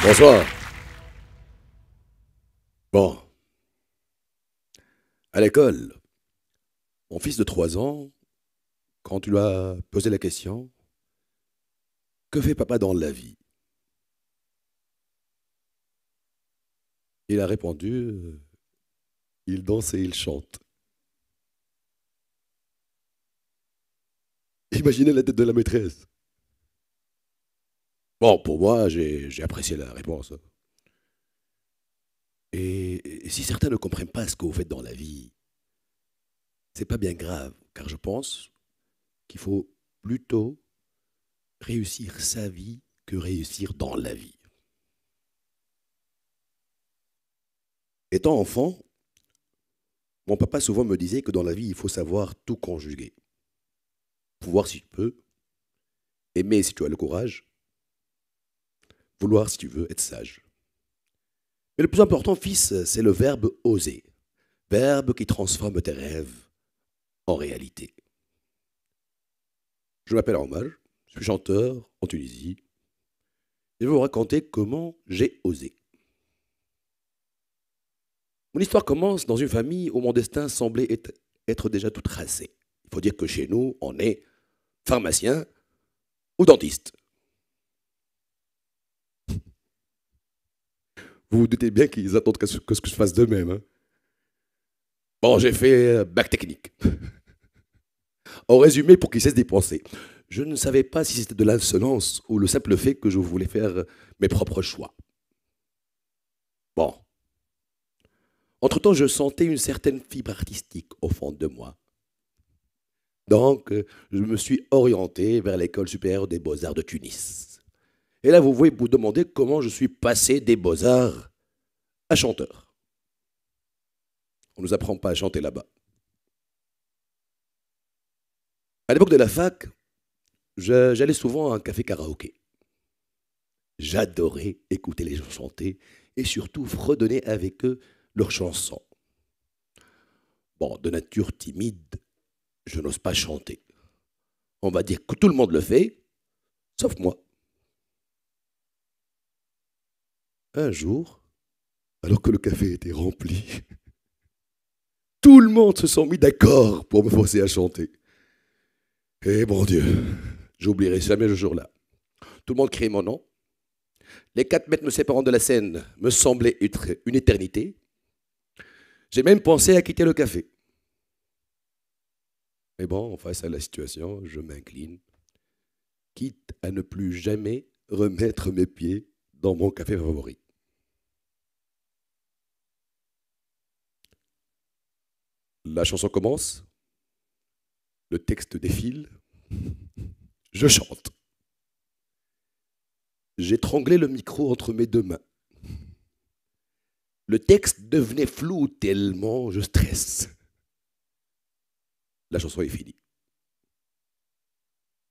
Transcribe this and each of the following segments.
Bonsoir. Bon, à l'école, mon fils de 3 ans, quand tu lui as posé la question, que fait papa dans la vie? Il a répondu, il danse et il chante. Imaginez la tête de la maîtresse. Bon, pour moi, j'ai apprécié la réponse. Et si certains ne comprennent pas ce que vous faites dans la vie, c'est pas bien grave, car je pense qu'il faut plutôt réussir sa vie que réussir dans la vie. Étant enfant, mon papa souvent me disait que dans la vie, il faut savoir tout conjuguer. Pouvoir si tu peux, aimer si tu as le courage, vouloir si tu veux être sage. Mais le plus important, fils, c'est le verbe oser. Verbe qui transforme tes rêves en réalité. Je m'appelle Omar, je suis chanteur en Tunisie. Et je vais vous raconter comment j'ai osé. Mon histoire commence dans une famille où mon destin semblait être déjà tout tracé. Il faut dire que chez nous, on est pharmacien ou dentiste. Vous vous doutez bien qu'ils attendent que ce que je fasse de même. Hein. Bon, j'ai fait bac technique. En résumé, pour qu'ils cessent d'y penser. Je ne savais pas si c'était de l'insolence ou le simple fait que je voulais faire mes propres choix. Bon. Entre-temps, je sentais une certaine fibre artistique au fond de moi. Donc, je me suis orienté vers l'École supérieure des beaux-arts de Tunis. Et là, vous pouvez vous demander comment je suis passé des beaux-arts à chanteur. On ne nous apprend pas à chanter là-bas. À l'époque de la fac, j'allais souvent à un café karaoké. J'adorais écouter les gens chanter et surtout fredonner avec eux leurs chansons. Bon, de nature timide, je n'ose pas chanter. On va dire que tout le monde le fait, sauf moi. Un jour, alors que le café était rempli, tout le monde se sont mis d'accord pour me forcer à chanter. Et mon Dieu, j'oublierai jamais ce jour-là. Tout le monde criait mon nom. Les 4 mètres me séparant de la scène me semblaient être une éternité. J'ai même pensé à quitter le café. Mais bon, face à la situation, je m'incline, quitte à ne plus jamais remettre mes pieds dans mon café favori. La chanson commence, le texte défile, je chante. J'étranglais le micro entre mes 2 mains. Le texte devenait flou tellement je stresse. La chanson est finie.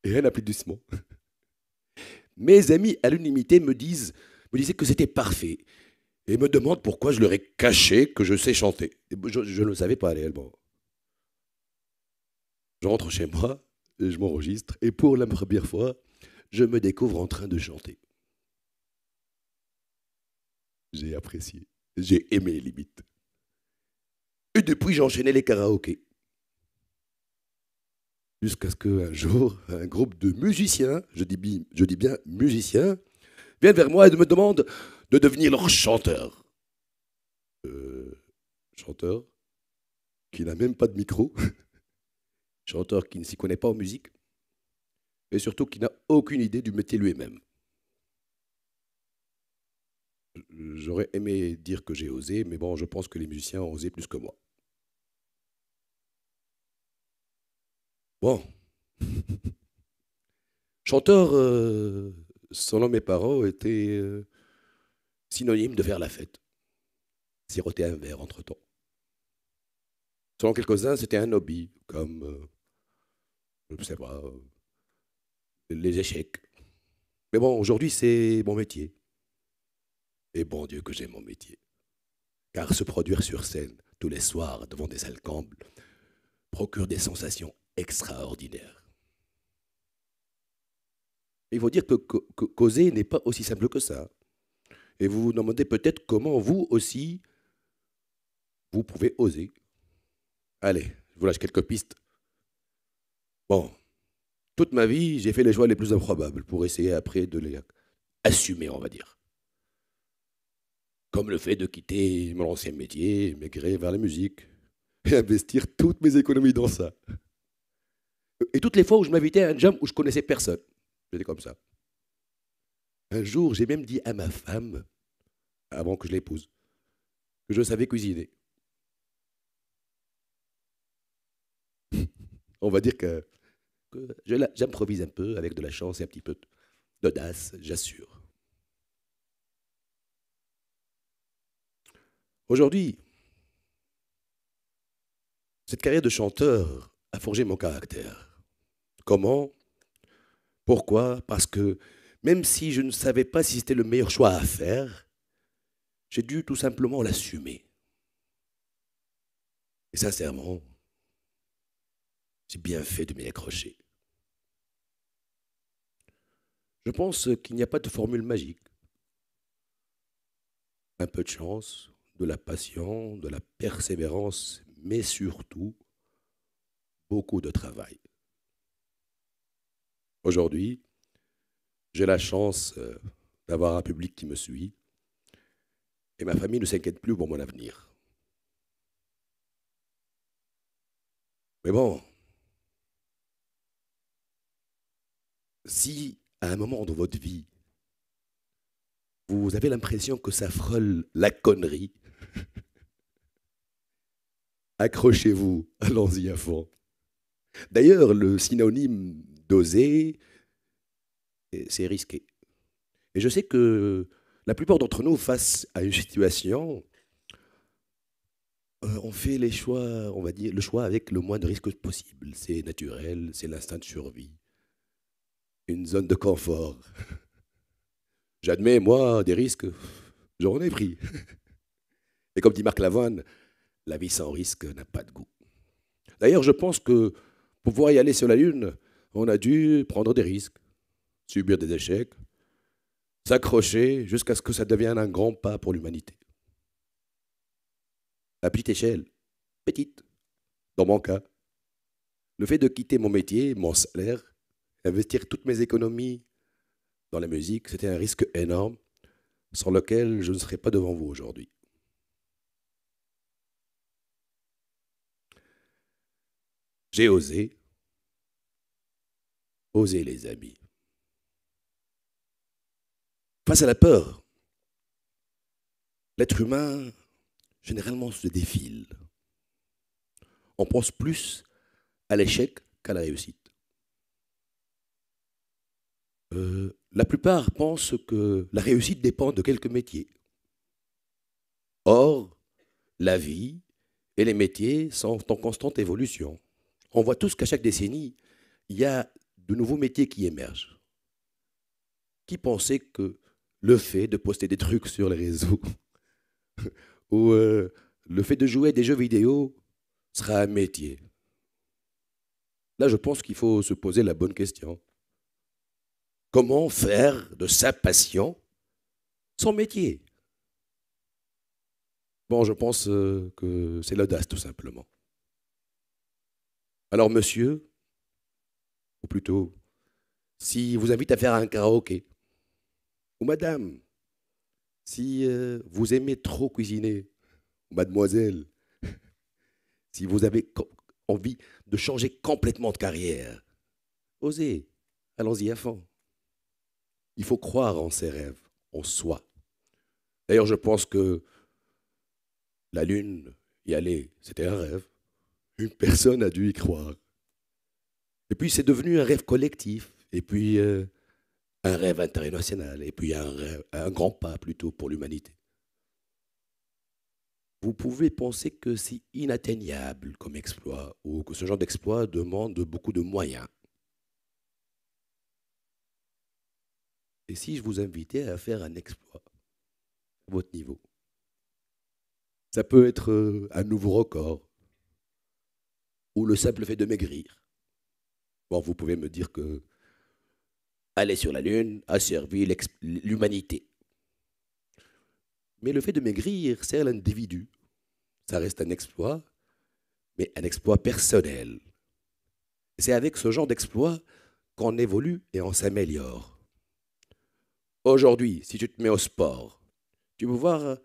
Et un applaudissement. Mes amis à l'unanimité me disaient que c'était parfait et me demandent pourquoi je leur ai caché que je sais chanter. Je ne le savais pas réellement. Je rentre chez moi, je m'enregistre et pour la première fois, je me découvre en train de chanter. J'ai apprécié, j'ai aimé limite. Et depuis, j'enchaînais les karaokés. Jusqu'à ce qu'un jour, un groupe de musiciens, je dis bien musiciens, viennent vers moi et me demandent de devenir leur chanteur. Chanteur qui n'a même pas de micro, chanteur qui ne s'y connaît pas en musique, et surtout qui n'a aucune idée du métier lui-même. J'aurais aimé dire que j'ai osé, mais bon, je pense que les musiciens ont osé plus que moi. Bon. Chanteur, selon mes parents, était synonyme de faire la fête. Siroter un verre entre-temps. Selon quelques-uns, c'était un hobby, comme, je ne sais pas, les échecs. Mais bon, aujourd'hui, c'est mon métier. Et bon Dieu que j'aime mon métier. Car se produire sur scène tous les soirs devant des salles combles procure des sensations extraordinaires. Il faut dire que causer n'est pas aussi simple que ça. Et vous vous demandez peut-être comment vous aussi, vous pouvez oser. Allez, je vous lâche quelques pistes. Bon, toute ma vie, j'ai fait les choix les plus improbables pour essayer après de les assumer, on va dire. Comme le fait de quitter mon ancien métier, migrer vers la musique et investir toutes mes économies dans ça. Et toutes les fois où je m'invitais à un jam où je connaissais personne, j'étais comme ça. Un jour, j'ai même dit à ma femme, avant que je l'épouse, que je savais cuisiner. On va dire que j'improvise un peu avec de la chance et un petit peu d'audace, j'assure. Aujourd'hui, cette carrière de chanteur a forgé mon caractère. Comment? Pourquoi? Parce que même si je ne savais pas si c'était le meilleur choix à faire, j'ai dû tout simplement l'assumer. Et sincèrement, j'ai bien fait de m'y accrocher. Je pense qu'il n'y a pas de formule magique. Un peu de chance, de la patience, de la persévérance, mais surtout beaucoup de travail. Aujourd'hui, j'ai la chance d'avoir un public qui me suit et ma famille ne s'inquiète plus pour mon avenir. Mais bon, si à un moment de votre vie, vous avez l'impression que ça frôle la connerie, accrochez-vous, allons-y à fond. D'ailleurs, le synonyme d'oser, c'est risqué. Et je sais que la plupart d'entre nous, face à une situation, on fait les choix, on va dire, le choix avec le moins de risques possible. C'est naturel, c'est l'instinct de survie, une zone de confort. J'admets, moi, des risques, j'en ai pris. Et comme dit Marc Lavoine, la vie sans risque n'a pas de goût. D'ailleurs, je pense que pour pouvoir y aller sur la Lune, on a dû prendre des risques, subir des échecs, s'accrocher jusqu'à ce que ça devienne un grand pas pour l'humanité. À petite échelle, petite, dans mon cas, le fait de quitter mon métier, mon salaire, investir toutes mes économies dans la musique, c'était un risque énorme sans lequel je ne serais pas devant vous aujourd'hui. J'ai osé, osé les amis. Face à la peur, l'être humain généralement se défile. On pense plus à l'échec qu'à la réussite. La plupart pensent que la réussite dépend de quelques métiers. Or, la vie et les métiers sont en constante évolution. On voit tous qu'à chaque décennie, il y a de nouveaux métiers qui émergent. Qui pensait que le fait de poster des trucs sur les réseaux ou le fait de jouer à des jeux vidéo sera un métier? Là, je pense qu'il faut se poser la bonne question. Comment faire de sa passion son métier? Bon, je pense que c'est l'audace, tout simplement. Alors, monsieur, ou plutôt, si vous invite à faire un karaoké, ou madame, si vous aimez trop cuisiner, ou mademoiselle, si vous avez envie de changer complètement de carrière, osez, allons-y à fond. Il faut croire en ses rêves, en soi. D'ailleurs, je pense que la Lune, y aller, c'était un rêve. Une personne a dû y croire. Et puis, c'est devenu un rêve collectif. Et puis, un rêve international. Et puis, un grand pas plutôt pour l'humanité. Vous pouvez penser que c'est inatteignable comme exploit ou que ce genre d'exploit demande beaucoup de moyens. Et si je vous invitais à faire un exploit à votre niveau? Ça peut être un nouveau record ou le simple fait de maigrir. Bon, vous pouvez me dire que aller sur la Lune a servi l'humanité. Mais le fait de maigrir sert l'individu. Ça reste un exploit, mais un exploit personnel. C'est avec ce genre d'exploit qu'on évolue et on s'améliore. Aujourd'hui, si tu te mets au sport, tu ne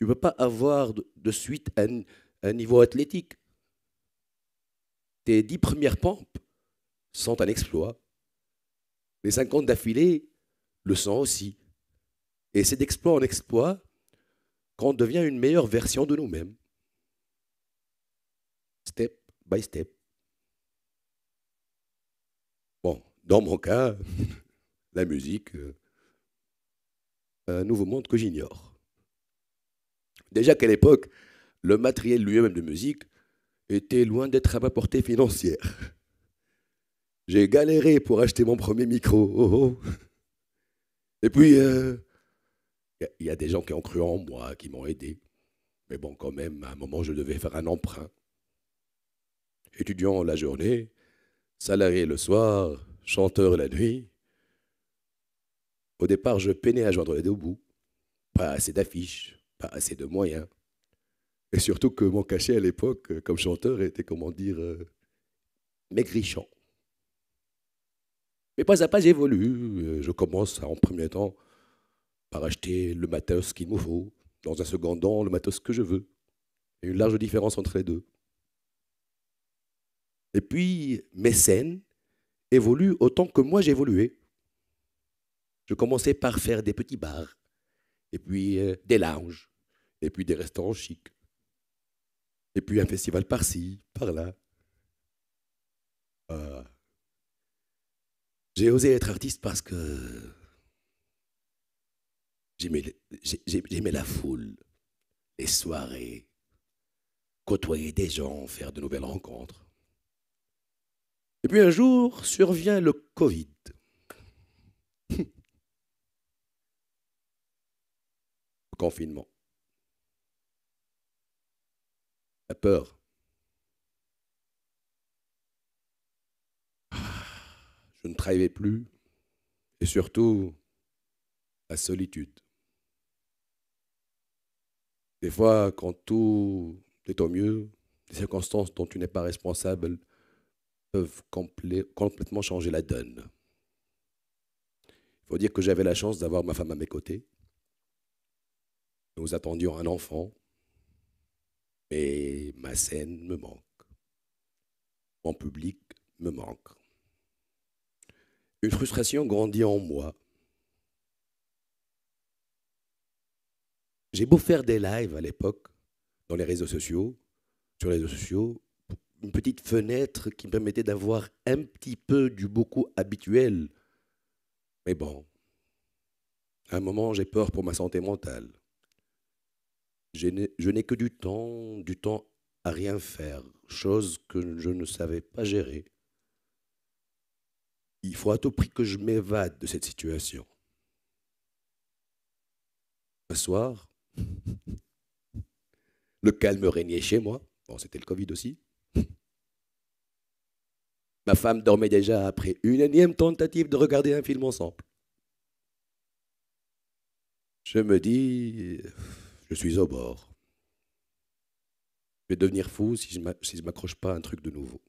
peux pas avoir de suite un niveau athlétique. Tes 10 premières pompes sont un exploit. Les 50 d'affilée le sont aussi. Et c'est d'exploit en exploit qu'on devient une meilleure version de nous-mêmes. Step by step. Bon, dans mon cas, la musique, un nouveau monde que j'ignore. Déjà qu'à l'époque, le matériel lui-même de musique était loin d'être à ma portée financière. J'ai galéré pour acheter mon premier micro. Oh, oh. Et puis, y a des gens qui ont cru en moi, qui m'ont aidé. Mais bon, quand même, à un moment, je devais faire un emprunt. Étudiant la journée, salarié le soir, chanteur la nuit. Au départ, je peinais à joindre les deux bouts. Pas assez d'affiches, pas assez de moyens. Et surtout que mon cachet à l'époque, comme chanteur, était, comment dire, maigrichant. Mais pas à pas, j'évolue. Je commence en premier temps par acheter le matos qu'il me faut. Dans un second temps, le matos que je veux. Il y a une large différence entre les deux. Et puis, mes scènes évoluent autant que moi j'évoluais. Je commençais par faire des petits bars, et puis des lounges, et puis des restaurants chics, et puis un festival par-ci, par-là. J'ai osé être artiste parce que j'aimais la foule, les soirées, côtoyer des gens, faire de nouvelles rencontres. Et puis un jour survient le Covid. Le confinement. La peur. Je ne travaillais plus. Et surtout, la solitude. Des fois, quand tout est au mieux, les circonstances dont tu n'es pas responsable peuvent complètement changer la donne. Il faut dire que j'avais la chance d'avoir ma femme à mes côtés. Nous attendions un enfant, mais ma scène me manque. Mon public me manque. Une frustration grandit en moi. J'ai beau faire des lives à l'époque, dans les réseaux sociaux, sur les réseaux sociaux, une petite fenêtre qui me permettait d'avoir un petit peu du beaucoup habituel. Mais bon, à un moment, j'ai peur pour ma santé mentale. Je n'ai que du temps à rien faire, chose que je ne savais pas gérer. Il faut à tout prix que je m'évade de cette situation. Un soir, le calme régnait chez moi. Bon, c'était le Covid aussi. Ma femme dormait déjà après une énième tentative de regarder un film ensemble. Je me dis, je suis au bord. Je vais devenir fou si je ne m'accroche pas à un truc de nouveau.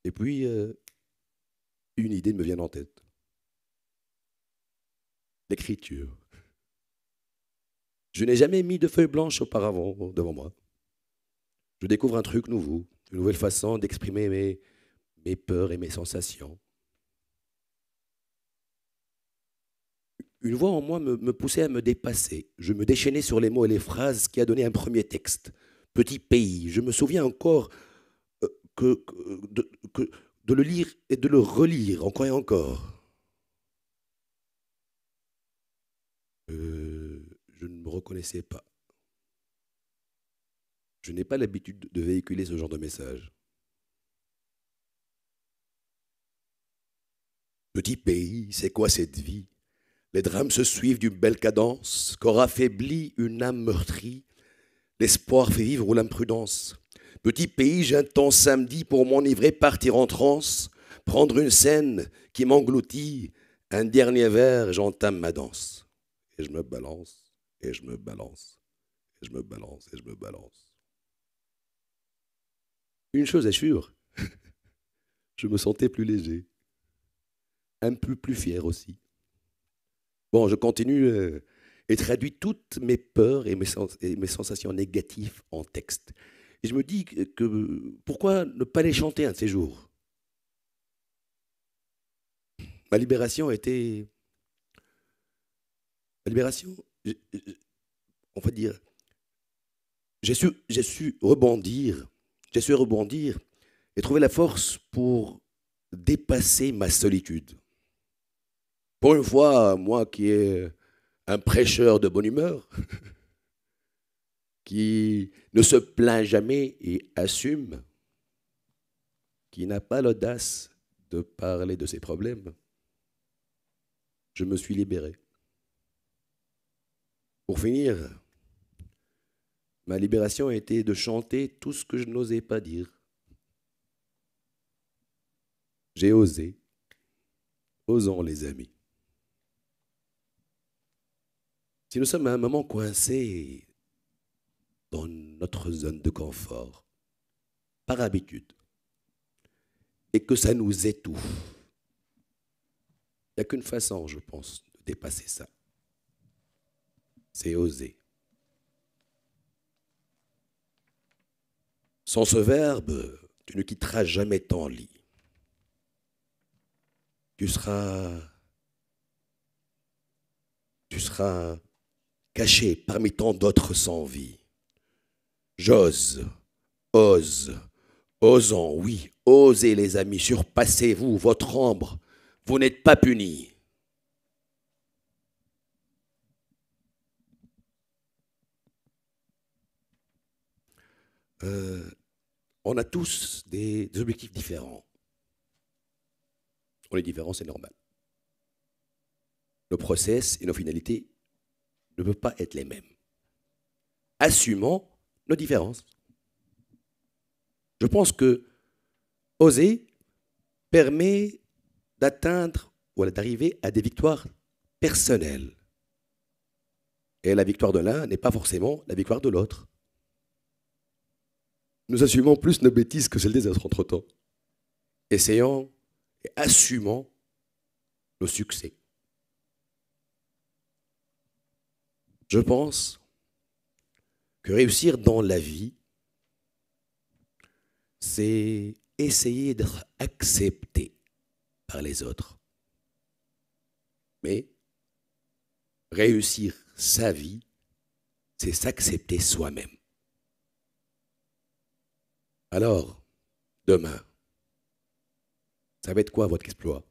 Et puis, une idée me vient en tête. L'écriture. Je n'ai jamais mis de feuilles blanches auparavant devant moi. Je découvre un truc nouveau, une nouvelle façon d'exprimer mes peurs et mes sensations. Une voix en moi me poussait à me dépasser. Je me déchaînais sur les mots et les phrases qui a donné un premier texte. Petit pays. Je me souviens encore de le lire et de le relire encore et encore. Je ne me reconnaissais pas. Je n'ai pas l'habitude de véhiculer ce genre de message. Petit pays, c'est quoi cette vie? Les drames se suivent d'une belle cadence, corps affaibli, une âme meurtrie. L'espoir fait vivre ou l'imprudence. Petit pays, j'ai un temps samedi pour m'enivrer, partir en transe. prendre une scène qui m'engloutit, un dernier verre, j'entame ma danse. Et je me balance, et je me balance, et je me balance, et je me balance. Une chose est sûre, je me sentais plus léger, un peu plus fier aussi. Bon, je continue et traduis toutes mes peurs et mes sensations négatives en texte. Et je me dis pourquoi ne pas les chanter un de ces jours? Ma libération était... Ma libération, on va dire, j'ai su rebondir et trouver la force pour dépasser ma solitude. Pour une fois, moi qui est un prêcheur de bonne humeur, qui ne se plaint jamais et assume, qui n'a pas l'audace de parler de ses problèmes, je me suis libéré. Pour finir, ma libération a été de chanter tout ce que je n'osais pas dire. J'ai osé. Osons, les amis. Si nous sommes à un moment coincés dans notre zone de confort, par habitude, et que ça nous étouffe, il n'y a qu'une façon, je pense, de dépasser ça. C'est oser. Sans ce verbe, tu ne quitteras jamais ton lit. Tu seras caché parmi tant d'autres sans vie. J'ose, ose, osons, oui, osez les amis, surpassez-vous votre ombre, vous n'êtes pas punis. On a tous des objectifs différents. On est différents, c'est normal. Nos process et nos finalités ne peuvent pas être les mêmes. Assumons nos différences. Je pense que oser permet d'atteindre ou d'arriver à des victoires personnelles. Et la victoire de l'un n'est pas forcément la victoire de l'autre. Nous assumons plus nos bêtises que celles des autres entre-temps. Essayons et assumons nos succès. Je pense que réussir dans la vie, c'est essayer d'être accepté par les autres. Mais réussir sa vie, c'est s'accepter soi-même. Alors, demain, ça va être quoi votre exploit?